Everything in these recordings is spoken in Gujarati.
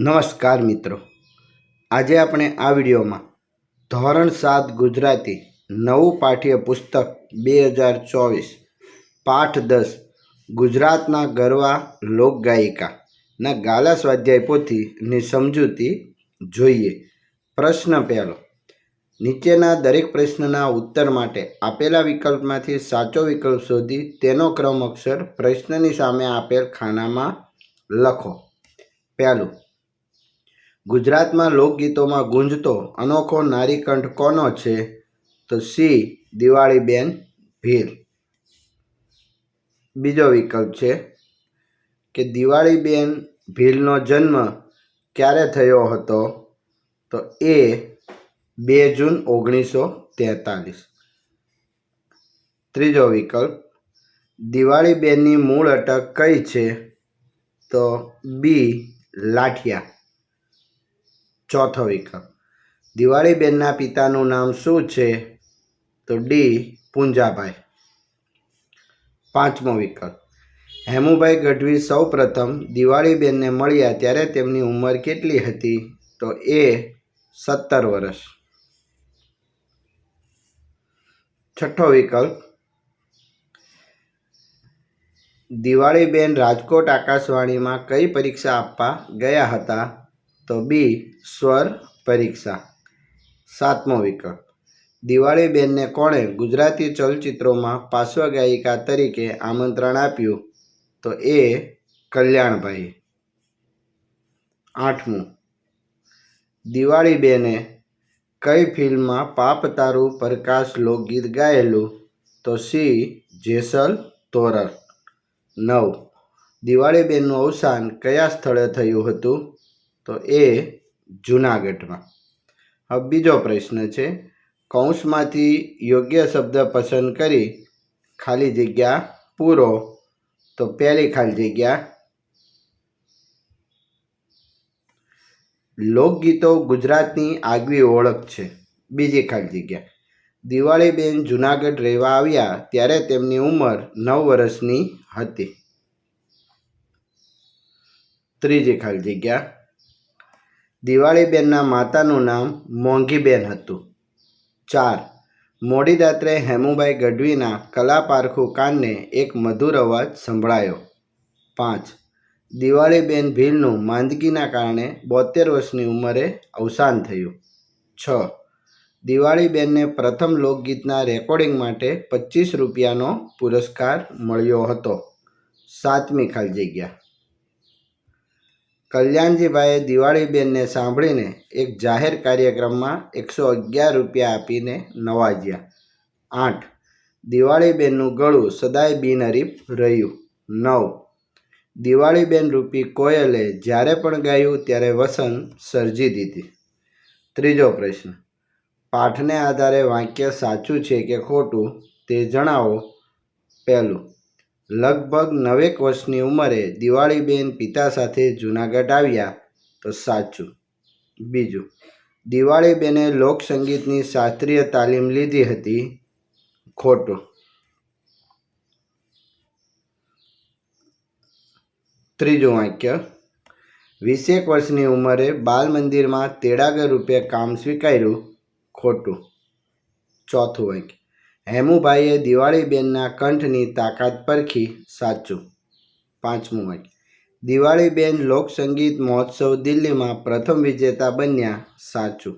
નમસ્કાર મિત્રો, આજે આપણે આ વિડીયોમાં ધોરણ 7 ગુજરાતી નવું પાઠ્યપુસ્તક 2024 પાઠ 10 ગુજરાતના ગરવા લોકગાયિકાના ગાલા સ્વાધ્યાય પોથીની સમજૂતી જોઈએ। પ્રશ્ન પહેલો, નીચેના દરેક પ્રશ્નના ઉત્તર માટે આપેલા વિકલ્પમાંથી સાચો વિકલ્પ શોધી તેનો ક્રમ અક્ષર પ્રશ્નની સામે આપેલ ખાનામાં લખો। પહેલું, ગુજરાતમાં લોકગીતોમાં ગુંજતો અનોખો નારીકંઠ કોનો છે? તો સી દિવાળીબેન ભીલ। બીજો વિકલ્પ છે કે દિવાળીબેન ભીલનો જન્મ ક્યારે થયો હતો? તો એ 2 જૂન 1943। ત્રીજો વિકલ્પ, દિવાળીબેનની મૂળ અટક કઈ છે? તો બી લાઠિયા। ચોથો વિકલ્પ, દિવાળીબેનના પિતાનું નામ શું છે? તો ડી પુંજાભાઈ। પાંચમો વિકલ્પ, હેમુભાઈ ગઢવી સૌ પ્રથમ દિવાળીબેનને મળ્યા ત્યારે તેમની ઉંમર કેટલી હતી? તો એ 17 વર્ષ। છઠ્ઠો વિકલ્પ, દિવાળીબેન રાજકોટ આકાશવાણીમાં કઈ પરીક્ષા આપવા ગયા હતા? તો બી સ્વર પરીક્ષા। સાતમો વિકલ્પ, દિવાળીબેનને કોણે ગુજરાતી ચલચિત્રોમાં પાર્શ્વગાયિકા તરીકે આમંત્રણ આપ્યું? તો એ કલ્યાણભાઈ। આઠમું, દિવાળીબેને કઈ ફિલ્મમાં પાપ તારું પ્રકાશ લોકગીત ગાયેલું? તો સી જેસલ તોરલ। 9, દિવાળીબેનનું અવસાન કયા સ્થળે થયું હતું? તો એ જૂનાગઢમાં। હવે બીજો પ્રશ્ન છે, કૌંસમાંથી યોગ્ય શબ્દ પસંદ કરી ખાલી જગ્યા પૂરો। તો પહેલી ખાલી જગ્યા, લોકગીતો ગુજરાતની આગવી ઓળખ છે। બીજી ખાલી જગ્યા, દિવાળીબેન જૂનાગઢ રહેવા આવ્યા ત્યારે તેમની ઉંમર 9 વર્ષની હતી। ત્રીજી ખાલી જગ્યા, દિવાળીબેનના માતાનું નામ મોંઘીબેન હતું। 4, મોડી રાત્રે હેમુભાઈ ગઢવીના કલા પારખું કાનને એક મધુર અવાજ સંભળાયો। 5, દિવાળીબેન ભીલનું માંદગીના કારણે 72 વર્ષની ઉંમરે અવસાન થયું। 6, દિવાળીબેનને પ્રથમ લોકગીતના રેકોર્ડિંગ માટે 25 રૂપિયાનો પુરસ્કાર મળ્યો હતો। સાતમી ખાલી જગ્યા, કલ્યાણજીભાઈએ દિવાળીબેનને સાંભળીને એક જાહેર કાર્યક્રમમાં 111 રૂપિયા આપીને નવાજ્યા। 8, દિવાળીબેનનું ગળું સદાય બિનહરીફ રહ્યું। 9, દિવાળીબેન રૂપી કોયલે જ્યારે પણ ગાયું ત્યારે વસંત સર્જી દીધી। ત્રીજો પ્રશ્ન, પાઠને આધારે વાક્ય સાચું છે કે ખોટું તે જણાવો। પહેલું, લગભગ 9 વર્ષની ઉંમરે દિવાળીબેન પિતા સાથે જૂનાગઢ આવ્યા। તો સાચું। બીજું, દિવાળીબેને લોકસંગીતની શાસ્ત્રીય તાલીમ લીધી હતી। ખોટું। ત્રીજું વાક્ય, 20 વર્ષની ઉંમરે બાલ મંદિરમાં તેડાગર રૂપે કામ સ્વીકાર્યું। ખોટું। ચોથું વાક્ય, હેમુભાઈએ દિવાળીબેનના કંઠની તાકાત પરખી। સાચું। પાંચમું વાક્ય, દિવાળીબેન લોકસંગીત મહોત્સવ દિલ્હીમાં પ્રથમ વિજેતા બન્યા। સાચું।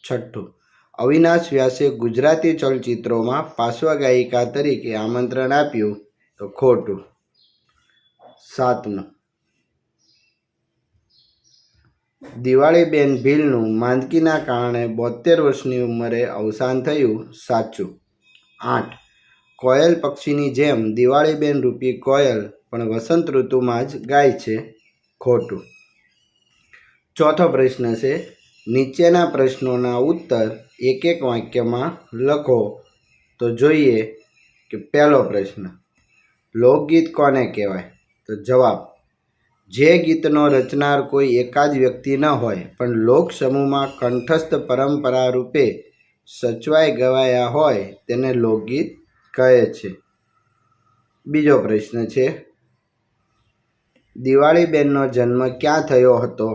છઠ્ઠું, અવિનાશ વ્યાસે ગુજરાતી ચલચિત્રોમાં પાર્શ્વગાયિકા તરીકે આમંત્રણ આપ્યું। તો ખોટું। સાતમું, દિવાળીબેન ભીલનું માંદગીના કારણે 72 વર્ષની ઉંમરે અવસાન થયું। સાચું। 8, કોયલ પક્ષીની જેમ દિવાળીબેન રૂપી કોયલ પણ વસંત ઋતુમાં જ ગાય છે। ખોટું। ચોથો પ્રશ્ન છે, નીચેના પ્રશ્નોના ઉત્તર એક એક વાક્યમાં લખો। તો જોઈએ કે પહેલો પ્રશ્ન, લોકગીત કોને કહેવાય? તો જવાબ, જે ગીતનો રચનાર કોઈ એકાદ વ્યક્તિ ન હોય પણ લોક સમૂહમાં કંઠસ્થ પરંપરા રૂપે સચવાઈ ગવાયા હોય તેને લોકગીત કહે છે। બીજો પ્રશ્ન છે, દિવાળીબેનનો જન્મ ક્યાં થયો હતો?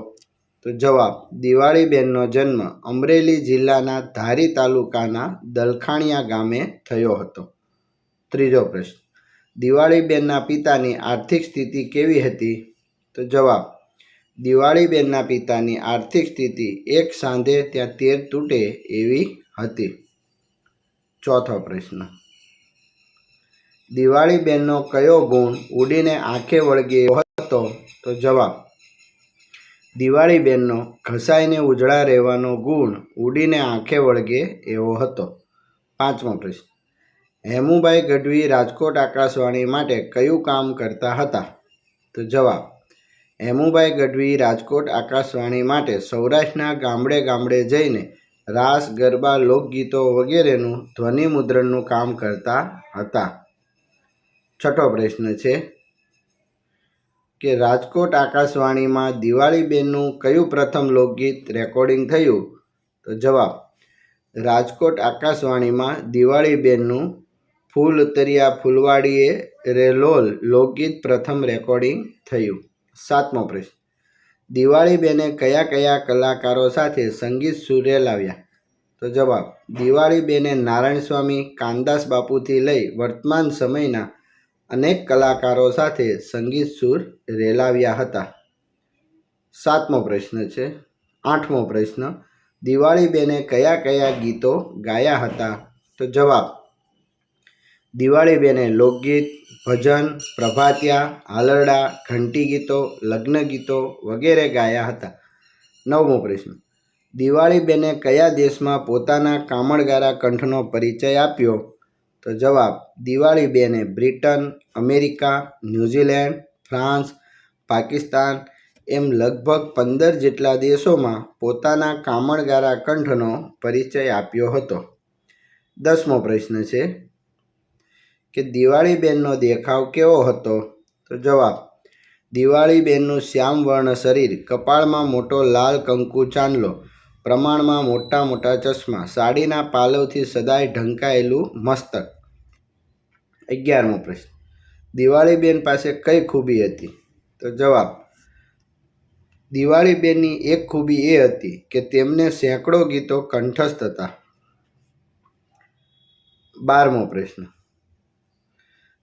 તો જવાબ દિવાળીબેનનો જન્મ અમરેલી જિલ્લાના ધારી તાલુકાના દલખાણીયા ગામે થયો હતો. ત્રીજો પ્રશ્ન, દિવાળીબેનના પિતાની આર્થિક સ્થિતિ કેવી હતી? તો જવાબ દિવાળીબેનના પિતાની આર્થિક સ્થિતિ એક સાંધે ત્યાં તેર તૂટે એવી હતી. ચોથો પ્રશ્ન, દિવાળીબેનનો કયો ગુણ ઉડીને આંખે વળગે એવો હતો? તો જવાબ દિવાળીબેનનો ઘસાઈને ઉજળા રહેવાનો ગુણ ઉડીને આંખે વળગે એવો હતો. પાંચમો પ્રશ્ન, હેમુભાઈ ગઢવી રાજકોટ આકાશવાણી માટે કયું કામ કરતા હતા? તો જવાબ હેમુભાઈ ગઢવી રાજકોટ આકાશવાણી માટે સૌરાષ્ટ્રના ગામડે ગામડે જઈને રાસ, ગરબા, લોકગીતો વગેરેનું ધ્વનિમુદ્રણનું કામ કરતા હતા. છઠ્ઠો પ્રશ્ન છે કે રાજકોટ આકાશવાણીમાં દિવાળીબેનનું કયું પ્રથમ લોકગીત રેકોર્ડિંગ થયું? તો જવાબ રાજકોટ આકાશવાણીમાં દિવાળીબેનનું ફૂલ ઉતર્યા ફૂલવાડીએ રે લોલ લોકગીત પ્રથમ રેકોર્ડિંગ થયું. સાતમો પ્રશ્ન, દિવાળીબેને કયા કયા કલાકારો સાથે સંગીત સૂર રેલાવ્યા? તો જવાબ દિવાળીબેને નારાયણ સ્વામી, કાનદાસ બાપુથી લઈ વર્તમાન સમયના અનેક કલાકારો સાથે સંગીત સૂર રેલાવ્યા હતા. સાતમો પ્રશ્ન છે. આઠમો પ્રશ્ન, દિવાળીબેને કયા કયા ગીતો ગાયા હતા? તો જવાબ દિવાળીબેને લોકગીત, ભજન, પ્રભાતિયા, હાલરડા, ઘંટી ગીતો, લગ્ન ગીતો વગેરે ગાયા હતા. નવમો પ્રશ્ન, દિવાળીબેને કયા દેશમાં પોતાના કામણગારા કંઠનો પરિચય આપ્યો? તો જવાબ દિવાળીબેને Britain, America, New Zealand, France, Pakistan એમ લગભગ 15 જેટલા દેશોમાં પોતાના કામણગારા કંઠનો પરિચય આપ્યો હતો. 10મો પ્રશ્ન છે કે દિવાળીબેનનો દેખાવ કેવો હતો? તો જવાબ દિવાળીબેનનું શ્યામ વર્ણ શરીર, કપાળમાં મોટો લાલ કંકુ ચાંદલો, પ્રમાણમાં મોટા મોટા ચશ્મા, સાડીના પાલવથી સદાય ઢંકાયેલું મસ્તક. 11મો પ્રશ્ન, દિવાળીબેન પાસે કઈ ખૂબી હતી? તો જવાબ દિવાળીબેનની એક ખૂબી એ હતી કે તેમને સેંકડો ગીતો કંઠસ્થ હતા. 12મો પ્રશ્ન,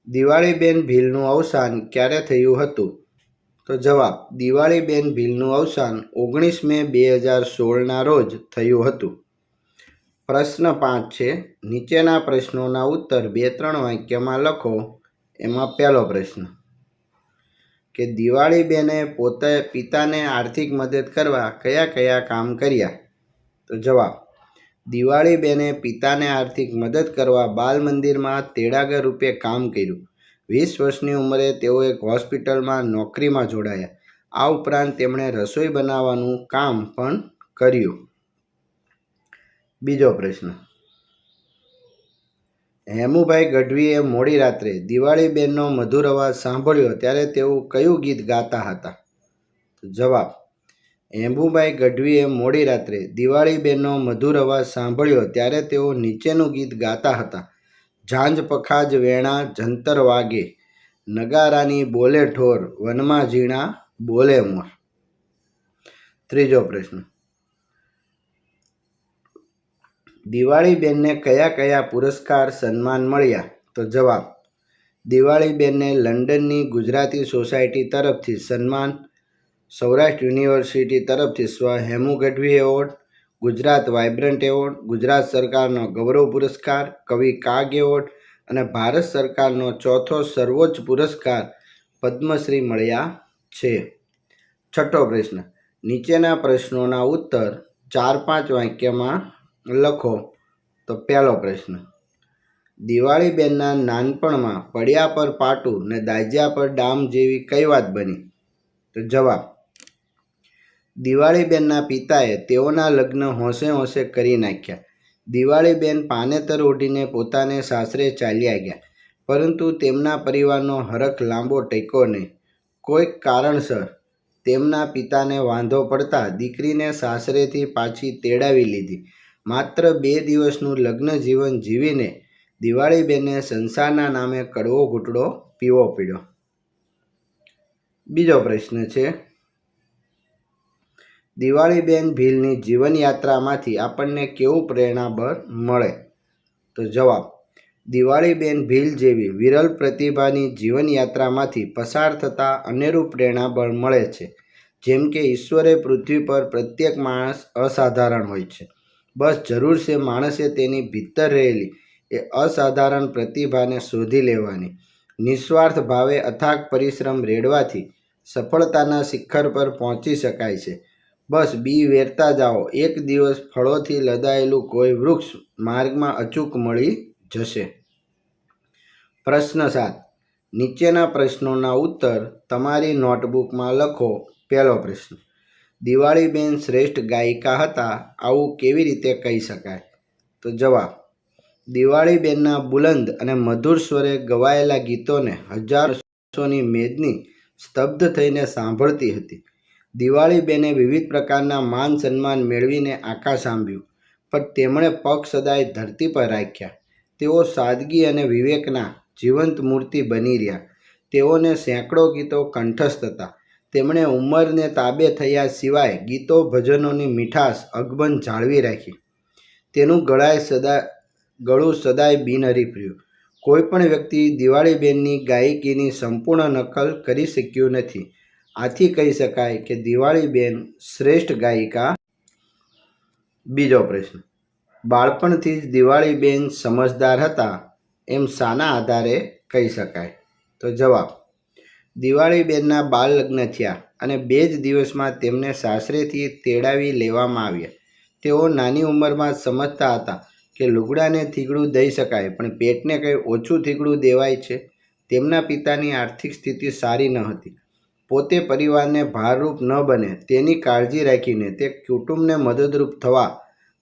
દિવાળીબેન ભીલનું અવસાન ક્યારે થયું હતું? તો જવાબ દિવાળીબેન ભીલનું અવસાન 19 મે 2016ના રોજ થયું હતું. પ્રશ્ન 5 છે, નીચેના પ્રશ્નોના ઉત્તર 2-3 વાક્યમાં લખો. એમાં પહેલો પ્રશ્ન કે દિવાળીબેને પોતે પિતાને આર્થિક મદદ કરવા કયા કયા કામ કર્યા? તો જવાબ દિવાળીબેને પિતાને આર્થિક મદદ કરવા બાલ મંદિરમાં તેડાગર રૂપે કામ કર્યું. 20 વર્ષની ઉંમરે તેઓ એક હોસ્પિટલમાં નોકરીમાં જોડાયા. આ ઉપરાંત તેમણે રસોઈ બનાવવાનું કામ પણ કર્યું. બીજો પ્રશ્ન, હેમુભાઈ ગઢવીએ મોડી રાત્રે દિવાળીબેનનો મધુર અવાજ સાંભળ્યો ત્યારે તેઓ કયું ગીત ગાતા હતા? જવાબ હેમુભાઈ ગઢવીએ મોડી રાત્રે દિવાળીબેનનો મધુર અવાજ સાંભળ્યો ત્યારે તેઓ નીચેનું ગીત ગાતા હતા: ઝાંઝ પખાજ વેણા જંતર વાગે, નગારાની બોલે ઠોર, વનમાં ઝીણા બોલે મોર. ત્રીજો પ્રશ્ન, દિવાળીબેનને કયા કયા પુરસ્કાર સન્માન મળ્યા? તો જવાબ દિવાળીબેનને લંડનની ગુજરાતી સોસાયટી તરફથી સન્માન, સૌરાષ્ટ્ર યુનિવર્સિટી તરફથી સ્વ Hemu Gadhvi award, Gujarat vibrant award, Gujarat સરકારનો ગૌરવ પુરસ્કાર, કવિ કાગ એવોર્ડ અને ભારત સરકારનો ચોથો સર્વોચ્ચ પુરસ્કાર પદ્મશ્રી મળ્યા છે. છઠ્ઠો પ્રશ્ન, નીચેના પ્રશ્નોના ઉત્તર 4-5 વાક્યમાં લખો. તો પહેલો પ્રશ્ન, દિવાળીબેનના નાનપણમાં પડ્યા પર પાટું ને દાજ્યા પર ડામ જેવી કઈ વાત બની? તો જવાબ દિવાળીબેનના પિતાએ તેઓના લગ્ન હોંશે હોંશે કરી નાખ્યા. દિવાળીબેન પાનેતર ઓઢીને પોતાને સાસરે ચાલ્યા ગયા, પરંતુ તેમના પરિવારનો હરખ લાંબો ટક્યો નહીં. કોઈક કારણસર તેમના પિતાને વાંધો પડતા દીકરીને સાસરેથી પાછી તેડાવી લીધી. માત્ર 2 દિવસનું લગ્ન જીવન જીવીને દિવાળીબેને સંસારના નામે કડવો ઘૂંટડો પીવો પડ્યો. બીજો પ્રશ્ન છે, દિવાળીબેન ભીલની જીવનયાત્રામાંથી આપણને કેવું પ્રેરણાબળ મળે? તો જવાબ: દિવાળીબેન ભીલ જેવી વિરલ પ્રતિભાની જીવનયાત્રામાંથી પસાર થતાં અનેરું પ્રેરણાબળ મળે છે. જેમ કે ઈશ્વરે પૃથ્વી પર પ્રત્યેક માણસ અસાધારણ હોય છે. બસ જરૂર છે માણસે તેની ભીતર રહેલી એ અસાધારણ પ્રતિભાને શોધી લેવાની. નિસ્વાર્થ ભાવે અથાગ પરિશ્રમ રેડવાથી સફળતાના શિખર પર પહોંચી શકાય છે. બસ બી વેરતા જાઓ, એક દિવસ ફળોથી લદાયેલું કોઈ વૃક્ષ માર્ગમાં અચૂક મળી જશે. પ્રશ્ન 7. નીચેના પ્રશ્નોના ઉત્તર તમારી નોટબુકમાં લખો. પહેલો પ્રશ્ન: દિવાળીબેન શ્રેષ્ઠ ગાયિકા હતા, આવું કેવી રીતે કહી શકાય? તો જવાબ: દિવાળીબેનના બુલંદ અને મધુર સ્વરે ગવાયેલા ગીતોને હજારો વર્ષોની મેદની સ્તબ્ધ થઈને સાંભળતી હતી. દિવાળીબેને વિવિધ પ્રકારના માન સન્માન મેળવીને આકાશ આંબ્યું, પણ તેમણે પગ સદાય ધરતી પર રાખ્યા. તેઓ સાદગી અને વિવેકના જીવંત મૂર્તિ બની રહ્યા. તેઓને સેંકડો ગીતો કંઠસ્થ હતા. તેમણે ઉંમરને તાબે થયા સિવાય ગીતો ભજનોની મીઠાશ અકબંધ જાળવી રાખી. તેનું ગળું સદાય બિનહરીફ રહ્યું. કોઈ પણ વ્યક્તિ દિવાળીબેનની ગાયકીની સંપૂર્ણ નકલ કરી શક્યું નથી. આથી કહી શકાય કે દિવાળીબેન શ્રેષ્ઠ ગાયિકા. બીજો પ્રશ્ન: બાળપણથી જ દિવાળીબેન સમજદાર હતા, એમ શાના આધારે કહી શકાય? તો જવાબ: દિવાળીબેનના બાળ લગ્ન થયા અને 2 જ દિવસમાં તેમને સાસરેથી તેડાવી લેવામાં આવ્યા. તેઓ નાની ઉંમરમાં સમજતા હતા કે લુગડાને થીગડું દઈ શકાય, પણ પેટને કંઈ ઓછું થીગડું દેવાય છે. તેમના પિતાની આર્થિક સ્થિતિ સારી ન હતી. પોતે પરિવારને ભારરૂપ ન બને તેની કાળજી રાખીને તે કુટુંબને મદદરૂપ થવા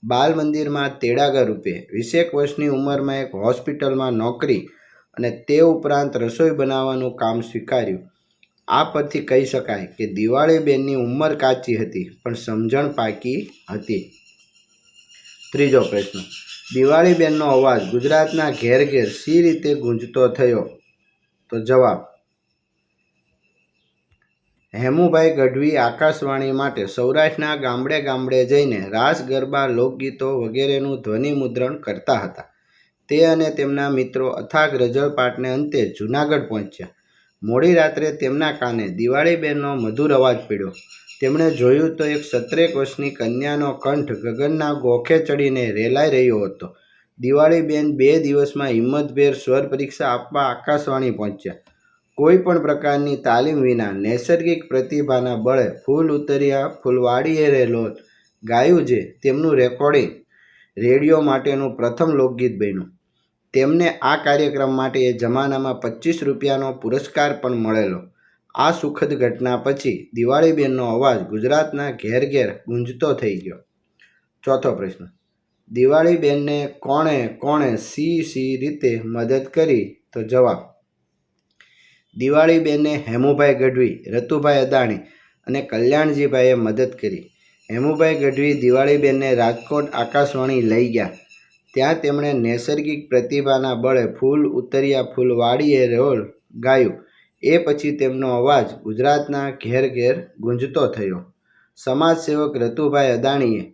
બાલ મંદિરમાં તેડાગર રૂપે 20 વર્ષની ઉંમરમાં એક હોસ્પિટલમાં નોકરી અને તે ઉપરાંત રસોઈ બનાવવાનું કામ સ્વીકાર્યું. આ પરથી કહી શકાય કે દિવાળીબેનની ઉંમર કાચી હતી, પણ સમજણ પાકી હતી. ત્રીજો પ્રશ્ન: દિવાળીબેનનો અવાજ ગુજરાતના ઘેર ઘેર શી રીતે ગુંજતો થયો? તો જવાબ: હેમુભાઈ ગઢવી આકાશવાણી માટે સૌરાષ્ટ્રના ગામડે ગામડે જઈને રાસ ગરબા, લોકગીતો વગેરેનું ધ્વનિમુદ્રણ કરતા હતા. તે અને તેમના મિત્રો અથાગ રજળપાટને અંતે જૂનાગઢ પહોંચ્યા. મોડી રાત્રે તેમના કાને દિવાળીબેનનો મધુર અવાજ પડ્યો. તેમણે જોયું તો એક 17 વર્ષની કન્યાનો કંઠ ગગનના ગોખે ચડીને રેલાઈ રહ્યો હતો. દિવાળીબેન 2 દિવસમાં હિંમતભેર સ્વર પરીક્ષા આપવા આકાશવાણી પહોંચ્યા. કોઈ પણ પ્રકારની તાલીમ વિના નૈસર્ગિક પ્રતિભાના બળે ફૂલ ઉતર્યા ફૂલવાડીએ રે લોલ ગાયું, જે તેમનું રેકોર્ડિંગ રેડિયો માટેનું પ્રથમ લોકગીત બન્યું. તેમને આ કાર્યક્રમ માટે એ જમાનામાં 25 રૂપિયાનો પુરસ્કાર પણ મળેલો. આ સુખદ ઘટના પછી દિવાળીબેનનો અવાજ ગુજરાતના ઘેર ઘેર ગુંજતો થઈ ગયો. ચોથો પ્રશ્ન: દિવાળીબેનને કોણે શી રીતે મદદ કરી? તો જવાબ: દિવાળીબેનને હેમુભાઈ ગઢવી, રતુભાઈ અદાણી અને કલ્યાણજીભાઈએ મદદ કરી. હેમુભાઈ ગઢવી દિવાળીબેનને રાજકોટ આકાશવાણી લઈ ગયા. ત્યાં તેમણે નૈસર્ગિક પ્રતિભાના બળે ફૂલ ઉતર્યા ફૂલવાડીએ રોલ ગાયું. એ પછી તેમનો અવાજ ગુજરાતના ઘેર ઘેર ગુંજતો થયો. સમાજસેવક રતુભાઈ અદાણીએ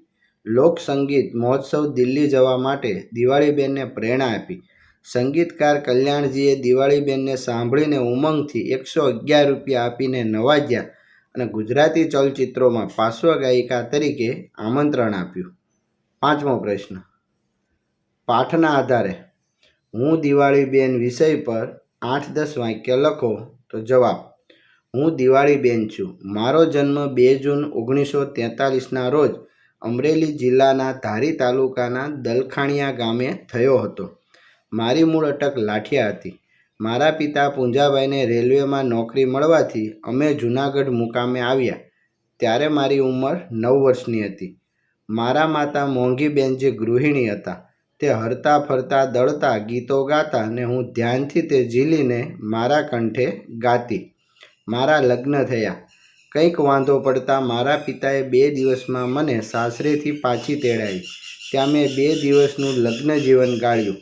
લોકસંગીત મહોત્સવ દિલ્હી જવા માટે દિવાળીબેનને પ્રેરણા આપી. સંગીતકાર કલ્યાણજીએ દિવાળીબેનને સાંભળીને ઉમંગથી 111 રૂપિયા આપીને નવાજ્યા અને ગુજરાતી ચલચિત્રોમાં પાર્શ્વ ગાયિકા તરીકે આમંત્રણ આપ્યું. પાંચમો પ્રશ્ન: પાઠના આધારે હું દિવાળીબેન વિષય પર 8-10 વાક્ય લખો. તો જવાબ: હું દિવાળીબેન છું. મારો જન્મ 2 જૂન 1943ના રોજ અમરેલી જિલ્લાના ધારી તાલુકાના દલખાણીયા ગામે થયો હતો. મારી મૂળ અટક લાઠિયા હતી. મારા પિતા પૂંજાભાઈને રેલવેમાં નોકરી મળવાથી અમે જૂનાગઢ મુકામે આવ્યા. ત્યારે મારી ઉંમર 9 વર્ષની હતી. મારા માતા મોંઘીબેન જે ગૃહિણી હતા, તે હરતા ફરતા દળતા ગીતો ગાતા ને હું ધ્યાનથી તે ઝીલીને મારા કંઠે ગાતી. મારા લગ્ન થયા. કંઈક વાંધો પડતા મારા પિતાએ 2 દિવસમાં મને સાસરેથી પાછી તેડાવી. ત્યાં મેં 2 દિવસનું લગ્ન જીવન ગાળ્યું.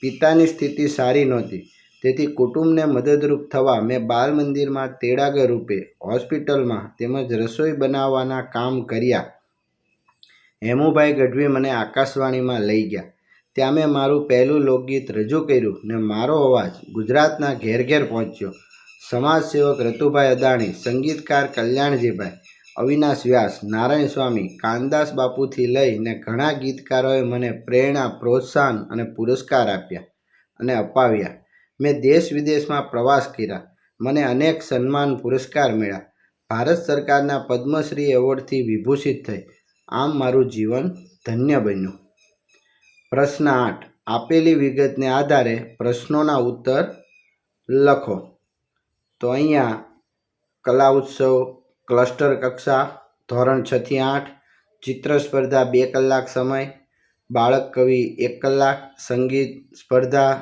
પિતાની સ્થિતિ સારી નહોતી, જેથી કુટુંબને મદદરૂપ થવા મેં બાલ મંદિરમાં તેડાગર રૂપે, હોસ્પિટલમાં તેમજ રસોઈ બનાવવાના કામ કર્યા. હેમુભાઈ ગઢવી મને આકાશવાણીમાં લઈ ગયા. ત્યાં મેં મારું પહેલું લોકગીત રજૂ કર્યું ને મારો અવાજ ગુજરાતના ઘેર ઘેર પહોંચ્યો. સમાજસેવક રતુભાઈ અદાણી, સંગીતકાર કલ્યાણજીભાઈ, અવિનાશ વ્યાસ, નારાયણ સ્વામી, કાનદાસ બાપુથી લઈને ઘણા ગીતકારોએ મને પ્રેરણા, પ્રોત્સાહન અને પુરસ્કાર આપ્યા અને અપાવ્યા. મેં દેશ વિદેશમાં પ્રવાસ કર્યા. મને અનેક સન્માન, પુરસ્કાર મળ્યા. ભારત સરકારના પદ્મશ્રી એવોર્ડથી વિભૂષિત થઈ. આમ મારું જીવન ધન્ય બન્યું. પ્રશ્ન 8. આપેલી વિગતને આધારે પ્રશ્નોના ઉત્તર લખો. તો અહીંયા કલા ઉત્સવ, ક્લસ્ટર કક્ષા, ધોરણ 6 થી 8, ચિત્ર સ્પર્ધા 2 કલાક સમય, બાળક કવિ 1 કલાક, સંગીત સ્પર્ધા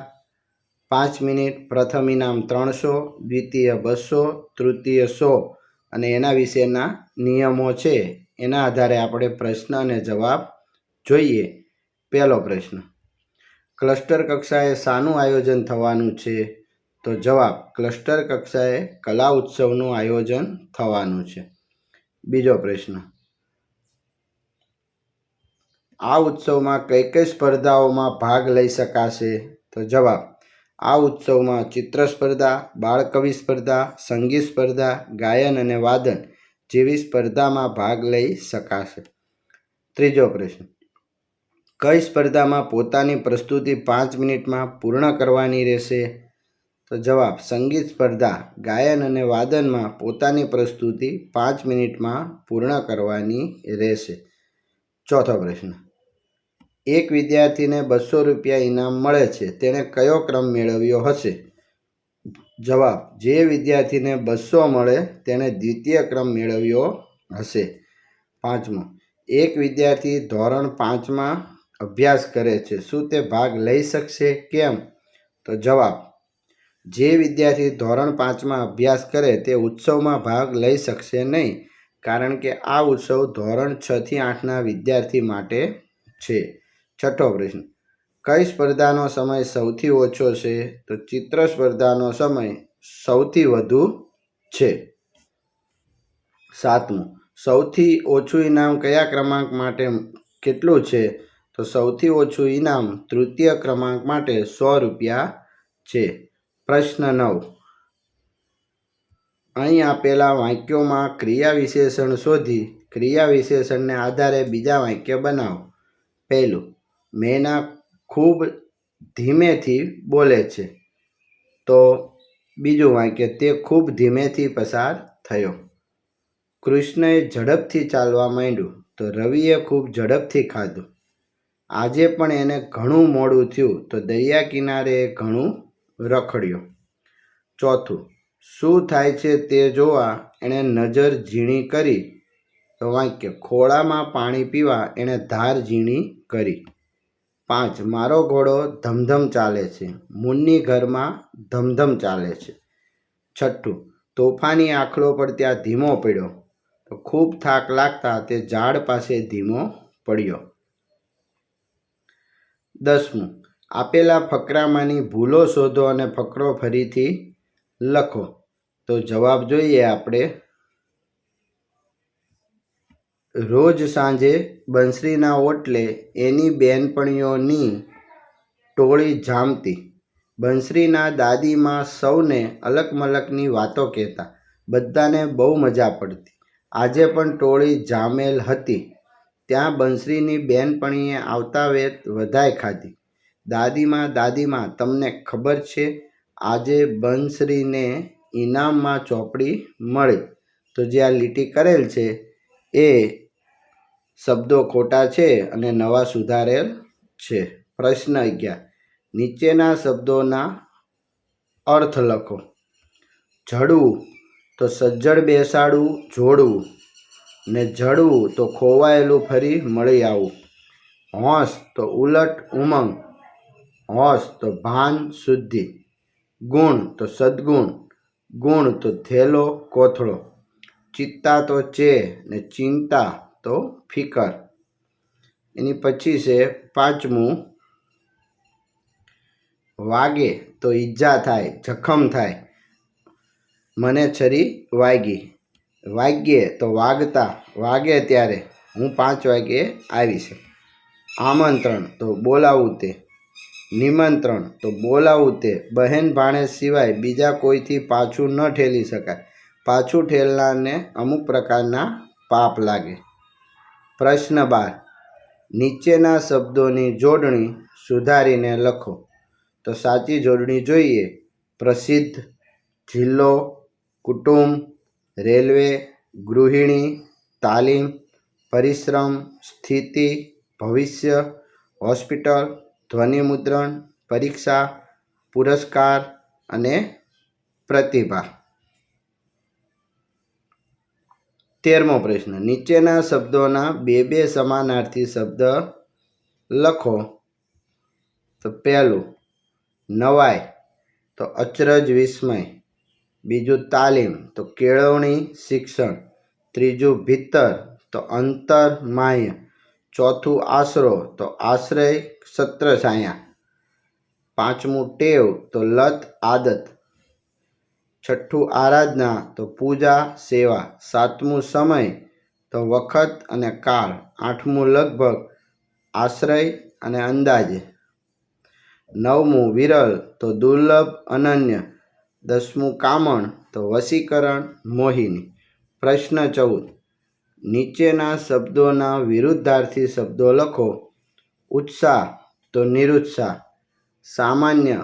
5 મિનિટ, પ્રથમ ઇનામ 300, દ્વિતીય 200, તૃતીય 100 અને એના વિશેના નિયમો છે. એના આધારે આપણે પ્રશ્ન અને જવાબ જોઈએ. પહેલો પ્રશ્ન, ક્લસ્ટર કક્ષાએ શાનું આયોજન થવાનું છે? તો જવાબ, ક્લસ્ટર કક્ષાએ કલા ઉત્સવનું આયોજન થવાનું છે. બીજો પ્રશ્ન, આ ઉત્સવમાં કઈ કઈ સ્પર્ધાઓમાં ભાગ લઈ શકાશે? તો જવાબ, આ ઉત્સવમાં ચિત્ર સ્પર્ધા, બાળકવિ સ્પર્ધા, સંગીત સ્પર્ધા, ગાયન અને વાદન જેવી સ્પર્ધામાં ભાગ લઈ શકાશે. ત્રીજો પ્રશ્ન, કઈ સ્પર્ધામાં પોતાની પ્રસ્તુતિ 5 મિનિટમાં પૂર્ણ કરવાની રહેશે? તો જવાબ, સંગીત સ્પર્ધા, ગાયન અને વાદનમાં પોતાની પ્રસ્તુતિ 5 મિનિટમાં પૂર્ણ કરવાની રહેશે. ચોથો પ્રશ્ન, એક વિદ્યાર્થીને 200 રૂપિયા ઇનામ મળે છે, તેણે કયો ક્રમ મેળવ્યો હશે? જવાબ, જે વિદ્યાર્થીને 200 મળે તેણે દ્વિતીય ક્રમ મેળવ્યો હશે. પાંચમો, એક વિદ્યાર્થી ધોરણ 5માં અભ્યાસ કરે છે, શું તે ભાગ લઈ શકશે? કેમ? તો જવાબ, જે વિદ્યાર્થી ધોરણ 5માં અભ્યાસ કરે તે ઉત્સવમાં ભાગ લઈ શકશે નહીં, કારણ કે આ ઉત્સવ ધોરણ 6 થી 8ના વિદ્યાર્થી માટે છે. છઠ્ઠો પ્રશ્ન, કઈ સ્પર્ધાનો સમય સૌથી ઓછો છે? તો ચિત્ર સ્પર્ધાનો સમય સૌથી વધુ છે. સાતમું, સૌથી ઓછું ઇનામ કયા ક્રમાંક માટે કેટલું છે? તો સૌથી ઓછું ઇનામ તૃતીય ક્રમાંક માટે 100 રૂપિયા છે. પ્રશ્ન 9, અહીં આપેલા વાક્યોમાં ક્રિયા વિશેષણ શોધી ક્રિયા વિશેષણને આધારે બીજા વાક્ય બનાવો. પહેલું, મેના ખૂબ ધીમેથી બોલે છે. તો બીજું વાક્ય, તે ખૂબ ધીમેથી પસાર થયો. કૃષ્ણએ ઝડપથી ચાલવા માંડ્યું, તો રવિએ ખૂબ ઝડપથી ખાધું. આજે પણ એને ઘણું મોડું થયું, તો દરિયા કિનારે ઘણું રખડ્યો. ચોથું, શું થાય છે તે જોવા એણે નજર ઝીણી કરી. તો વાક્ય, ખોળામાં પાણી પીવા એણે ધાર ઝીણી કરી. 5, મારો ઘોડો ધમધમ ચાલે છે, મુન્ની ઘરમાં ધમધમ ચાલે છે. છઠ્ઠું, તોફાની આખલો પર ત્યાં ધીમો પડ્યો, તો ખૂબ થાક લાગતા તે ઝાડ પાસે ધીમો પડ્યો. 10મું, આપેલા ફકરામાંની ભૂલો શોધો અને ફકરો ફરીથી લખો. તો જવાબ જોઈએ આપણે. રોજ સાંજે બંસરીના ઓટલે એની બેનપણીઓની ટોળી જામતી. બંસરીના દાદીમાં સૌને અલકમલકની વાતો કહેતા. બધાને બહુ મજા પડતી. આજે પણ ટોળી જામેલ હતી. ત્યાં બંસરીની બેનપણીએ આવતા વેત વધાય ખાધી. દાદીમાં તમને ખબર છે આજે બંસરીને ઇનામમાં ચોપડી મળી. તો જે આ લીટી કરેલ છે એ શબ્દો ખોટા છે અને નવા સુધારેલ છે. પ્રશ્ન 11, નીચેના શબ્દોના અર્થ લખો. જડવું, તો સજ્જડ બેસાડવું, જોડવું. ને જડવું, તો ખોવાયેલું ફરી મળી આવવું. હોશ, તો ઉલટ ઉમંગ. હોશ, તો ભાન, શુદ્ધિ. ગુણ, તો સદ્ગુણ. ગુણ, તો થેલો, કોથળો. ચિત્તા, તો ચે ને ચિંતા, તો ફિકર. એની પછી છે 5મું, વાગે તો ઈજા થાય, જખમ થાય. મને છરી વાગી. વાગ્યે તો વાગતા, વાગે ત્યારે હું 5 વાગ્યે આવીશ. આમંત્રણ તો બોલાવું તે. નિમંત્રણ તો બોલાવું તે બહેન ભાણેજ સિવાય બીજા કોઈથી પાછું ન ઠેલી શકાય. પાછું ઠેલનારને અમુક પ્રકારના પાપ લાગે. પ્રશ્ન 12. નીચેના શબ્દોની જોડણી સુધારીને લખો. તો સાચી જોડણી જોઈએ. પ્રસિદ્ધ, જિલ્લો, કુટુંબ, રેલવે, ગૃહિણી, તાલીમ, પરિશ્રમ, સ્થિતિ, ભવિષ્ય, હોસ્પિટલ, ધ્વનિમુદ્રણ, પરીક્ષા, પુરસ્કાર અને પ્રતિભા. 13મો પ્રશ્ન. નીચેના શબ્દોના બે સમાનાર્થી શબ્દ લખો. તો પહેલું નવાઈ તો અચરજ, વિસ્મય. બીજું તાલીમ તો કેળવણી, શિક્ષણ. ત્રીજું ભીતર તો અંતર, માહ્ય. ચોથું આશરો તો આશ્રય, છત્રછાયા. પાંચમું ટેવ તો લત, આદત. છઠ્ઠું આરાધના તો પૂજા, સેવા. સાતમું સમય તો વખત અને કાળ. આઠમું લગભગ, આશ્રય અને અંદાજે. નવમું વિરલ તો દુર્લભ, અનન્ય. 10મું કામણ તો વશીકરણ, મોહિની. પ્રશ્ન 14. નીચેના શબ્દોના વિરુદ્ધાર્થી શબ્દો લખો. ઉત્સાહ તો નિરુત્સાહ. સામાન્ય,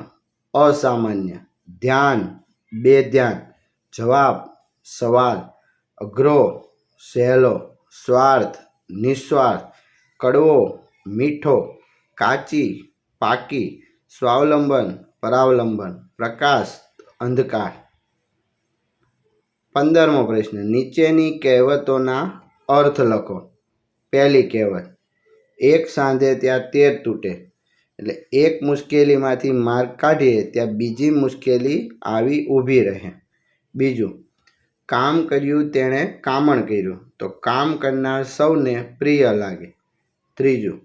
અસામાન્ય. ધ્યાન, બેધ્યાન. જવાબ, સવાલ. અઘરો, સહેલો. સ્વાર્થ, નિસ્વાર્થ. કડવો, મીઠો. કાચી, પાકી. સ્વાવલંબન, પરાવલંબન. પ્રકાશ, અંધકાર. 15મો પ્રશ્ન. નીચેની કહેવતોના અર્થ લખો. પહેલી કહેવત, એક સાંધે ત્યાં 13 તૂટે. એટલે એક મુશ્કેલીમાંથી માર્ગ કાઢીએ ત્યાં બીજી મુશ્કેલી આવી ઊભી રહે. બીજું, કામ કર્યું તેણે કામણ કર્યું. તો કામ કરનાર સૌને પ્રિય લાગે. ત્રીજું,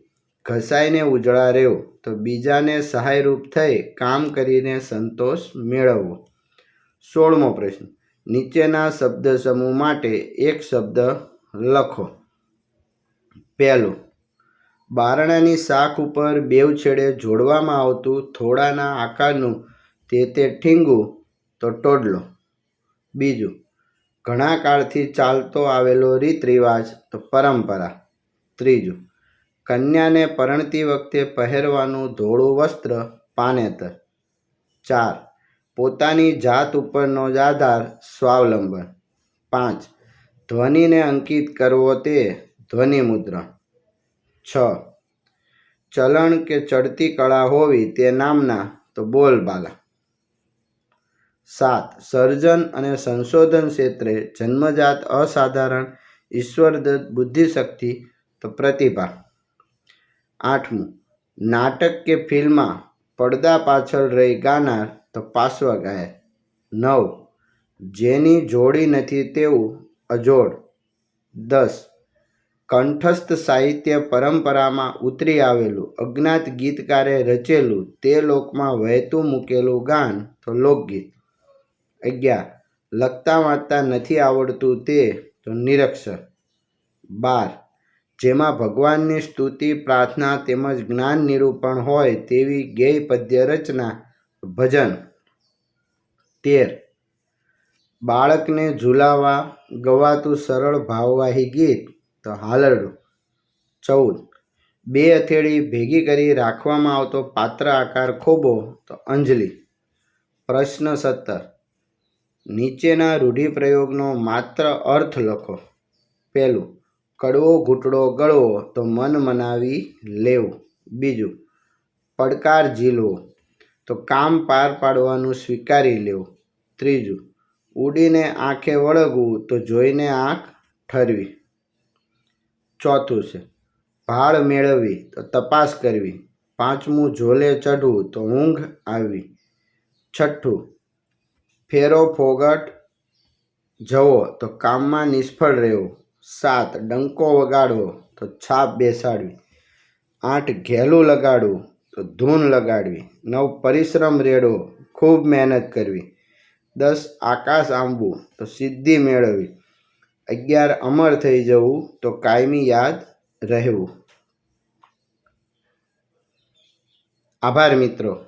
ઘસાઈને ઉજળા રહેવું. તો બીજાને સહાયરૂપ થઈ કામ કરીને સંતોષ મેળવવો. 16મો પ્રશ્ન. નીચેના શબ્દ સમૂહ માટે એક શબ્દ લખો. પહેલું, બારણાની શાખ ઉપર બેઉ છેડે જોડવામાં આવતું થોડાના આકારનું તે ઠીંગું તો ટોડલો. બીજું, ઘણા કાળથી ચાલતો આવેલો રીત રિવાજ તો પરંપરા. ત્રીજું, કન્યાને પરણતી વખતે પહેરવાનું ધોળું વસ્ત્ર પાનેતર. 4. પોતાની જાત ઉપરનો જ આધાર સ્વાવલંબન. 5. ધ્વનિને અંકિત કરવો તે ધ્વનિમુદ્રણ. 6. ચલણ કે ચડતી કળા હોવી તે નામના તો બોલબાલા. 7. સર્જન અને સંશોધન ક્ષેત્રે જન્મજાત અસાધારણ ઈશ્વરદત્ત બુદ્ધિશક્તિ તો પ્રતિભા. 8. નાટક કે ફિલ્મમાં પડદા પાછળ રહી ગાનાર તો પાર્શ્વગાયક. 9. જેની જોડી નથી તેવું અજોડ. 10. કંઠસ્થ સાહિત્ય પરંપરામાં ઉતરી આવેલું અજ્ઞાત ગીતકારે રચેલું તે લોકમાં વહેતું મૂકેલું ગાન તો લોકગીત. 11. લખતા વાંચતા નથી આવડતું તે તો નિરક્ષર. 12. જેમાં ભગવાનની સ્તુતિ, પ્રાર્થના તેમજ જ્ઞાન નિરૂપણ હોય તેવી ગેય પદ્ય રચના ભજન. 13. બાળકને ઝૂલાવા ગવાતું સરળ ભાવવાહી ગીત તો હાલરડું. 14. બે હથેળી ભેગી કરી રાખવામાં આવતો પાત્ર આકાર ખોબો તો અંજલિ. પ્રશ્ન 17. નીચેના રૂઢિપ્રયોગનો માત્ર અર્થ લખો. પહેલું, કડવો ઘૂંટડો ગળવો તો મન મનાવી લેવું. બીજું, પડકાર ઝીલવો તો કામ પાર પાડવાનું સ્વીકારી લેવું. ત્રીજું, ઉડીને આંખે વળગવું તો જોઈને આંખ ઠરવી. ચોથું છે ભાળ મેળવવી તો તપાસ કરવી. પાંચમું, ઝોલે ચઢવું તો ઊંઘ આવવી. છઠ્ઠું, ફેરો ફોગટ જવો તો કામમાં નિષ્ફળ રહેવું. 7. ડંકો વગાડવો તો છાપ બેસાડવી. 8. ઘેલું લગાડવું તો ધૂન લગાડવી. 9 પરિશ્રમ રેડવો, ખૂબ મહેનત કરવી. 10 આકાશ આંબવું, તો સિદ્ધિ મેળવવી. 11 અમર થઈ જવું, તો કાયમી યાદ રહેવું. આભાર મિત્રો.